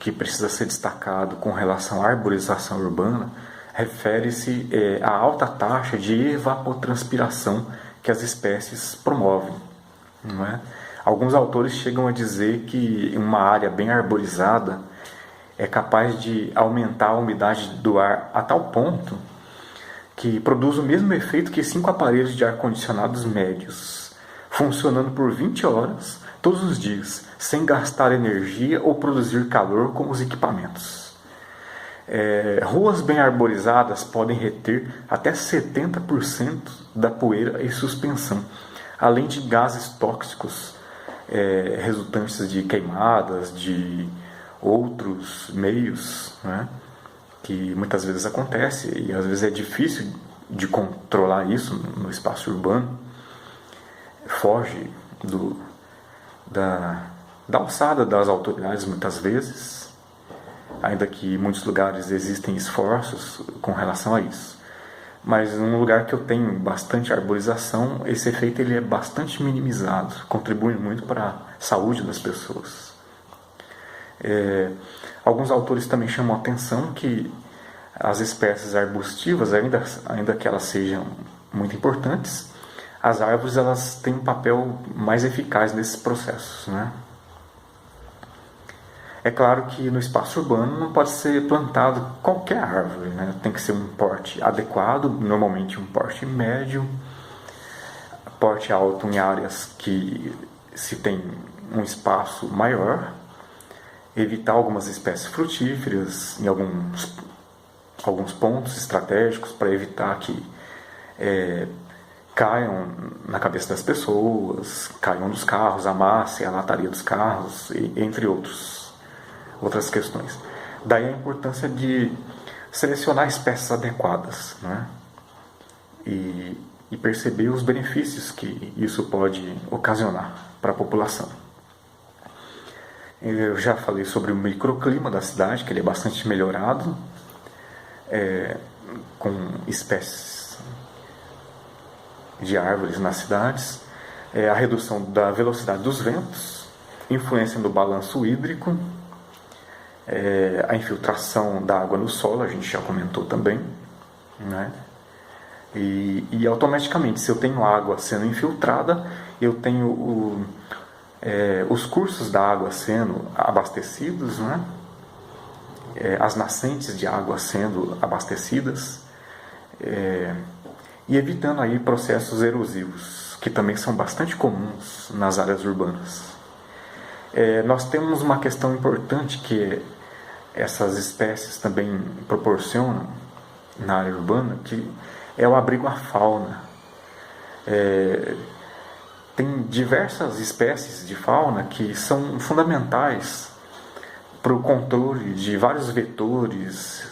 que precisa ser destacado com relação à arborização urbana refere-se à alta taxa de evapotranspiração que as espécies promovem, não é? Alguns autores chegam a dizer que uma área bem arborizada é capaz de aumentar a umidade do ar a tal ponto que produz o mesmo efeito que 5 aparelhos de ar-condicionados médios, funcionando por 20 horas todos os dias, sem gastar energia ou produzir calor como os equipamentos. Ruas bem arborizadas podem reter até 70% da poeira em suspensão, além de gases tóxicos resultantes de queimadas, de outros meios, né, que muitas vezes acontece e às vezes é difícil de controlar isso no espaço urbano, foge da alçada das autoridades muitas vezes, ainda que em muitos lugares existem esforços com relação a isso. Mas num lugar que eu tenho bastante arborização, esse efeito ele é bastante minimizado, contribui muito para a saúde das pessoas. Alguns autores também chamam a atenção que as espécies arbustivas, ainda que elas sejam muito importantes, as árvores elas têm um papel mais eficaz nesses processos, né? É claro que no espaço urbano não pode ser plantado qualquer árvore, né? Tem que ser um porte adequado, normalmente um porte médio, porte alto em áreas que se tem um espaço maior, evitar algumas espécies frutíferas em alguns pontos estratégicos para evitar que caiam na cabeça das pessoas, caiam dos carros, amassem a lataria dos carros, entre outras questões. Daí a importância de selecionar espécies adequadas, né? E perceber os benefícios que isso pode ocasionar para a população. Eu já falei sobre o microclima da cidade, que ele é bastante melhorado, com espécies de árvores nas cidades, a redução da velocidade dos ventos, influência no balanço hídrico, a infiltração da água no solo, a gente já comentou também, né? E automaticamente, se eu tenho água sendo infiltrada, eu tenho os cursos da água sendo abastecidos, né? As nascentes de água sendo abastecidas, e evitando aí processos erosivos, que também são bastante comuns nas áreas urbanas. Nós temos uma questão importante que essas espécies também proporcionam na área urbana, que é o abrigo à fauna. Tem diversas espécies de fauna que são fundamentais para o controle de vários vetores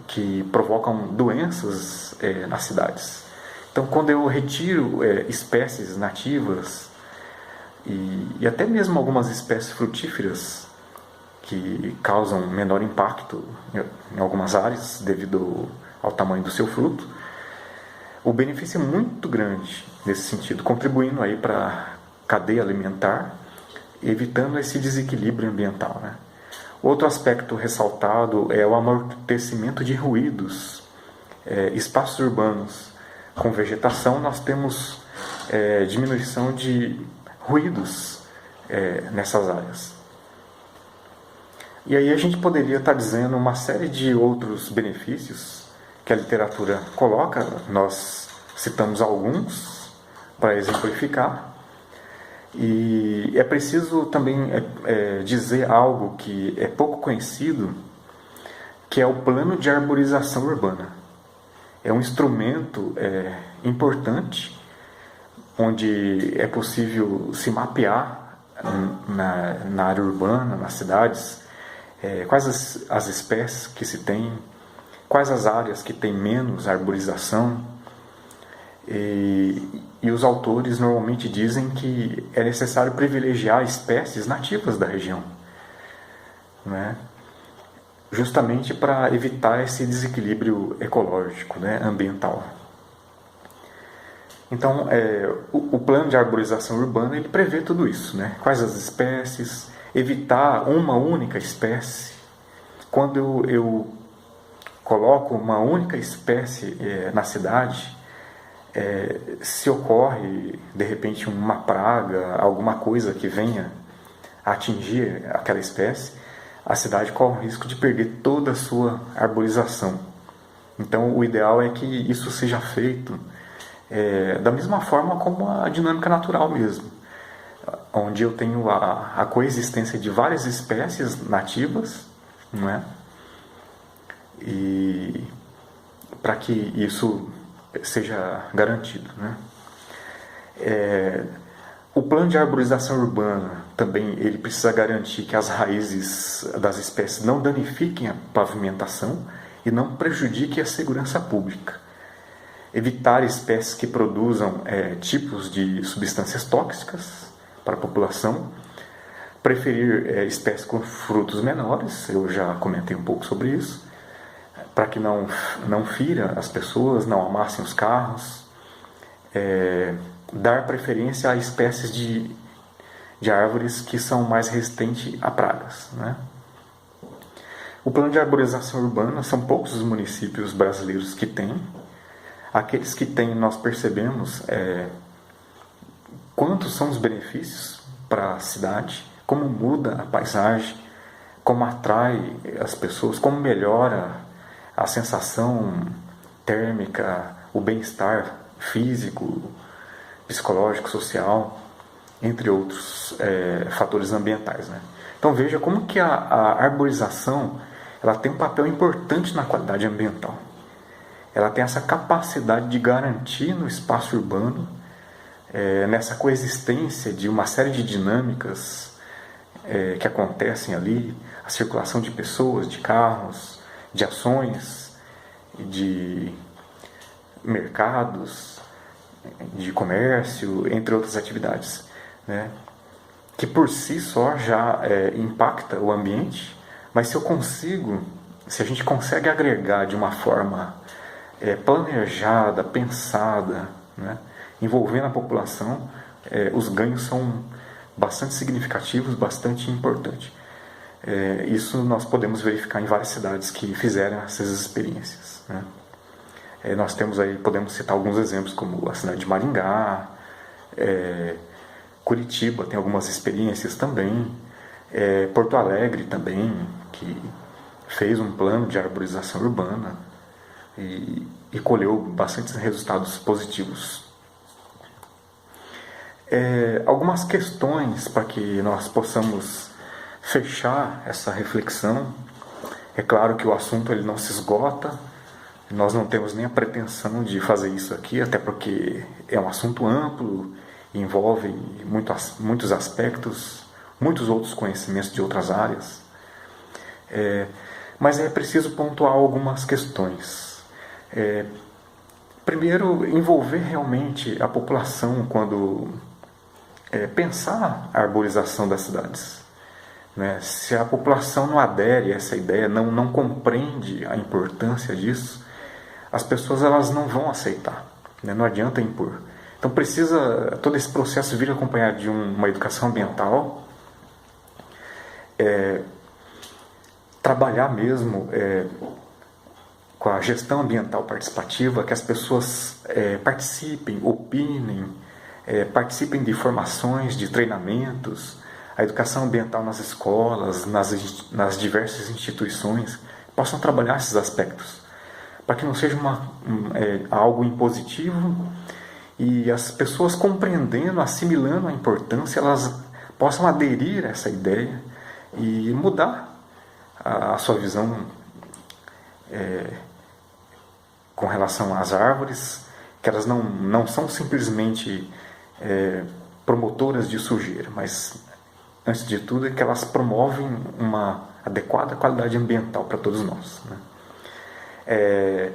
que provocam doenças nas cidades. Então, quando eu retiro espécies nativas e até mesmo algumas espécies frutíferas que causam menor impacto em algumas áreas devido ao tamanho do seu fruto, o benefício é muito grande nesse sentido, contribuindo aí para a cadeia alimentar, evitando esse desequilíbrio ambiental, né? Outro aspecto ressaltado é o amortecimento de ruídos. Espaços urbanos com vegetação, nós temos diminuição de ruídos nessas áreas. E aí a gente poderia estar dizendo uma série de outros benefícios que a literatura coloca, nós citamos alguns para exemplificar, e é preciso também dizer algo que é pouco conhecido, que é o plano de arborização urbana. É um instrumento importante, onde é possível se mapear na área urbana, nas cidades, quais as espécies que se tem, quais as áreas que têm menos arborização, e os autores normalmente dizem que é necessário privilegiar espécies nativas da região, né? Justamente para evitar esse desequilíbrio ecológico, né, ambiental. Então, o plano de arborização urbana ele prevê tudo isso, né? Quais as espécies, evitar uma única espécie, quando eu coloco uma única espécie na cidade, se ocorre de repente uma praga, alguma coisa que venha a atingir aquela espécie, a cidade corre o risco de perder toda a sua arborização. Então o ideal é que isso seja feito da mesma forma como a dinâmica natural mesmo, onde eu tenho a coexistência de várias espécies nativas, não é? E para que isso seja garantido, né? O plano de arborização urbana também ele precisa garantir que as raízes das espécies não danifiquem a pavimentação e não prejudiquem a segurança pública. Evitar espécies que produzam tipos de substâncias tóxicas para a população. Preferir espécies com frutos menores, eu já comentei um pouco sobre isso, para que não fira as pessoas, não amassem os carros. Dar preferência a espécies de árvores que são mais resistentes a pragas, né? O plano de arborização urbana, são poucos os municípios brasileiros que têm. Aqueles que têm, nós percebemos quantos são os benefícios para a cidade, como muda a paisagem, como atrai as pessoas, como melhora a sensação térmica, o bem-estar físico, psicológico, social, entre outros fatores ambientais, né? Então veja como que a arborização ela tem um papel importante na qualidade ambiental. Ela tem essa capacidade de garantir no espaço urbano, nessa coexistência de uma série de dinâmicas que acontecem ali, a circulação de pessoas, de carros, de ações, de mercados, de comércio, entre outras atividades, né? Que por si só já impacta o ambiente, mas se a gente consegue agregar de uma forma planejada, pensada, né, envolvendo a população, os ganhos são bastante significativos, bastante importantes. Isso nós podemos verificar em várias cidades que fizeram essas experiências, né? Nós temos aí, podemos citar alguns exemplos, como a cidade de Maringá, Curitiba tem algumas experiências também, Porto Alegre também, que fez um plano de arborização urbana e colheu bastantes resultados positivos. Algumas questões para que nós possamos fechar essa reflexão. É claro que o assunto ele não se esgota, nós não temos nem a pretensão de fazer isso aqui, até porque é um assunto amplo, envolve muitos aspectos, muitos outros conhecimentos de outras áreas. Mas é preciso pontuar algumas questões. Primeiro, envolver realmente a população quando pensar a arborização das cidades, né? Se a população não adere a essa ideia, não compreende a importância disso, as pessoas elas não vão aceitar, né? Não adianta impor. Então precisa todo esse processo vir acompanhado de uma educação ambiental, trabalhar mesmo com a gestão ambiental participativa, que as pessoas participem, opinem, participem de formações, de treinamentos, a educação ambiental nas escolas, nas diversas instituições, possam trabalhar esses aspectos, para que não seja algo impositivo e as pessoas compreendendo, assimilando a importância, elas possam aderir a essa ideia e mudar a sua visão com relação às árvores, que elas não são simplesmente promotoras de sujeira, mas antes de tudo é que elas promovem uma adequada qualidade ambiental para todos nós, né? É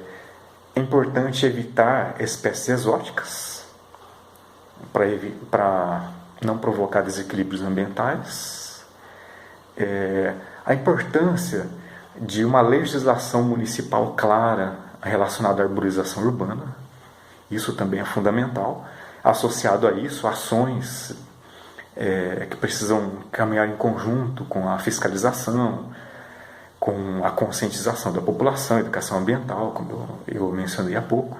importante evitar espécies exóticas para não provocar desequilíbrios ambientais. A importância de uma legislação municipal clara relacionada à arborização urbana, isso também é fundamental. Associado a isso, ações que precisam caminhar em conjunto com a fiscalização, com com a conscientização da população, educação ambiental, como eu mencionei há pouco.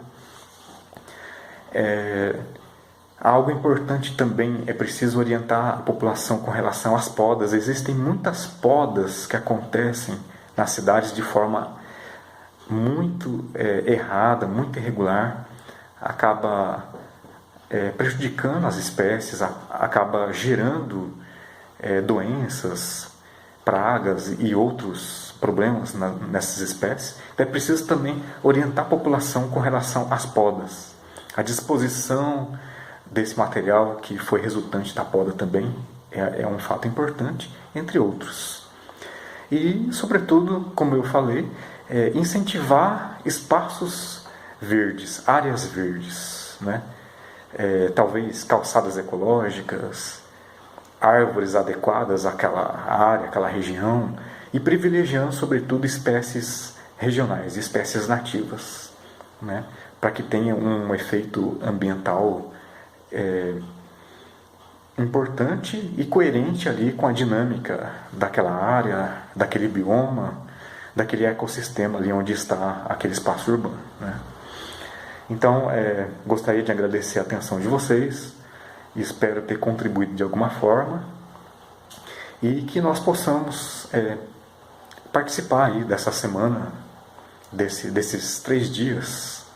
Algo importante também é preciso orientar a população com relação às podas. Existem muitas podas que acontecem nas cidades de forma muito errada, muito irregular, acaba prejudicando as espécies, acaba gerando doenças, pragas e outros problemas nessas espécies. Então é preciso também orientar a população com relação às podas. A disposição desse material que foi resultante da poda também é um fato importante, entre outros. E, sobretudo, como eu falei, incentivar espaços verdes, áreas verdes, né? Talvez calçadas ecológicas, árvores adequadas àquela área, àquela região, e privilegiando, sobretudo, espécies regionais, espécies nativas, né? Para que tenha um efeito ambiental importante e coerente ali com a dinâmica daquela área, daquele bioma, daquele ecossistema ali onde está aquele espaço urbano, né? Então, gostaria de agradecer a atenção de vocês, espero ter contribuído de alguma forma e que nós possamos participar aí dessa semana, desses 3 dias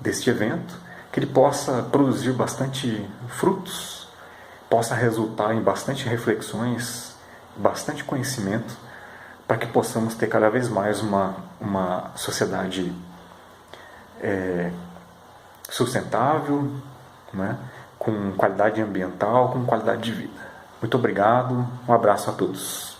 deste evento, que ele possa produzir bastante frutos, possa resultar em bastante reflexões, bastante conhecimento, para que possamos ter cada vez mais uma sociedade sustentável, né, com qualidade ambiental, com qualidade de vida. Muito obrigado, um abraço a todos.